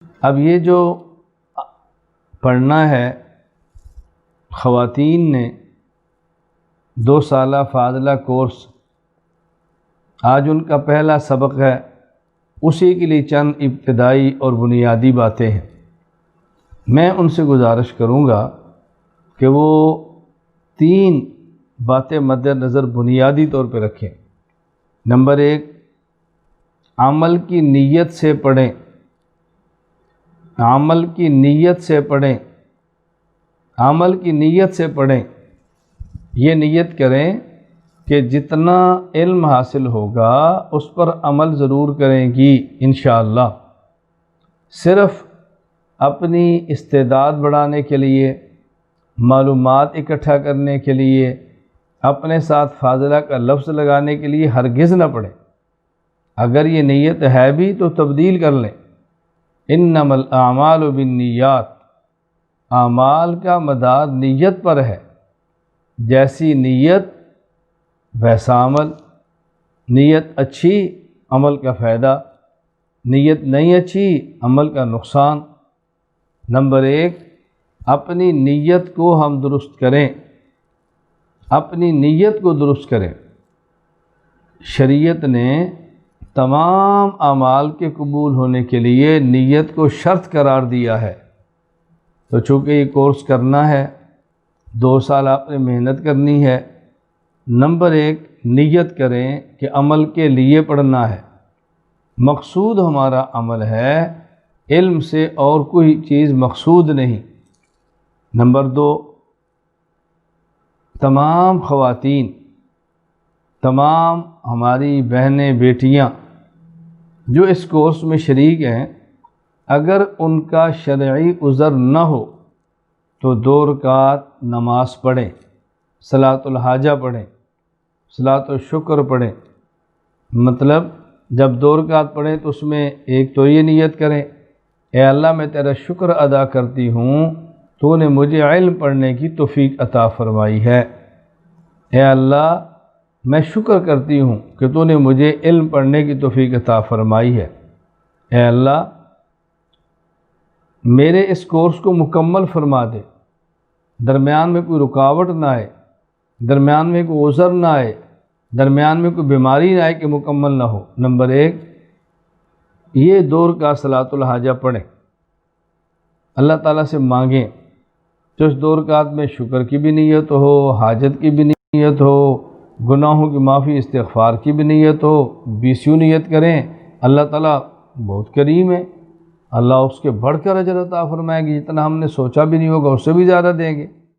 اب یہ جو پڑھنا ہے خواتین نے 2 سالہ فاضلہ کورس، آج ان کا پہلا سبق ہے، اسی کے لیے چند ابتدائی اور بنیادی باتیں ہیں۔ میں ان سے گزارش کروں گا کہ وہ 3 باتیں مد نظر بنیادی طور پہ رکھیں۔ نمبر 1، عمل کی نیت سے پڑھیں، عمل کی نیت سے پڑھیں، عمل کی نیت سے پڑھیں۔ یہ نیت کریں کہ جتنا علم حاصل ہوگا اس پر عمل ضرور کریں گی انشاءاللہ۔ صرف اپنی استعداد بڑھانے کے لیے، معلومات اکٹھا کرنے کے لیے، اپنے ساتھ فاضلہ کا لفظ لگانے کے لیے ہرگز نہ پڑھیں۔ اگر یہ نیت ہے بھی تو تبدیل کر لیں۔ انما الاعمال بالنیات، اعمال کا مدار نیت پر ہے۔ جیسی نیت ویسا عمل، نیت اچھی عمل کا فائدہ، نیت نہیں اچھی عمل کا نقصان۔ نمبر 1، اپنی نیت کو ہم درست کریں، اپنی نیت کو درست کریں۔ شریعت نے تمام اعمال کے قبول ہونے کے لیے نیت کو شرط قرار دیا ہے۔ تو چونکہ یہ کورس کرنا ہے، 2 سال آپ نے محنت کرنی ہے، نمبر 1 نیت کریں کہ عمل کے لیے پڑھنا ہے۔ مقصود ہمارا عمل ہے، علم سے اور کوئی چیز مقصود نہیں۔ نمبر 2، تمام خواتین، تمام ہماری بہنیں بیٹیاں جو اس کورس میں شریک ہیں، اگر ان کا شرعی عذر نہ ہو تو 2 رکعت نماز پڑھیں، صلاۃ الحاجہ پڑھیں، صلاۃ الشکر پڑھیں۔ مطلب جب 2 رکعت پڑھیں تو اس میں ایک تو یہ نیت کریں، اے اللہ میں تیرا شکر ادا کرتی ہوں تو نے مجھے علم پڑھنے کی توفیق عطا فرمائی ہے۔ اے اللہ میں شکر کرتی ہوں کہ تو نے مجھے علم پڑھنے کی توفیق عطا فرمائی ہے۔ اے اللہ میرے اس کورس کو مکمل فرما دے، درمیان میں کوئی رکاوٹ نہ آئے، درمیان میں کوئی عذر نہ آئے، درمیان میں کوئی بیماری نہ آئے کہ مکمل نہ ہو۔ نمبر 1، یہ 2 رکعت صلاۃ الحاجہ پڑھیں، اللہ تعالیٰ سے مانگیں تو اس 2 رکعت میں شکر کی بھی نیت ہو، حاجت کی بھی نیت ہو، گناہوں کی معافی استغفار کی بھی نیت ہو، 20 نیت کریں۔ اللہ تعالیٰ بہت کریم ہے، اللہ اس کے بڑھ کر اجر عطا فرمائے گی، جتنا ہم نے سوچا بھی نہیں ہوگا اس سے بھی زیادہ دیں گے۔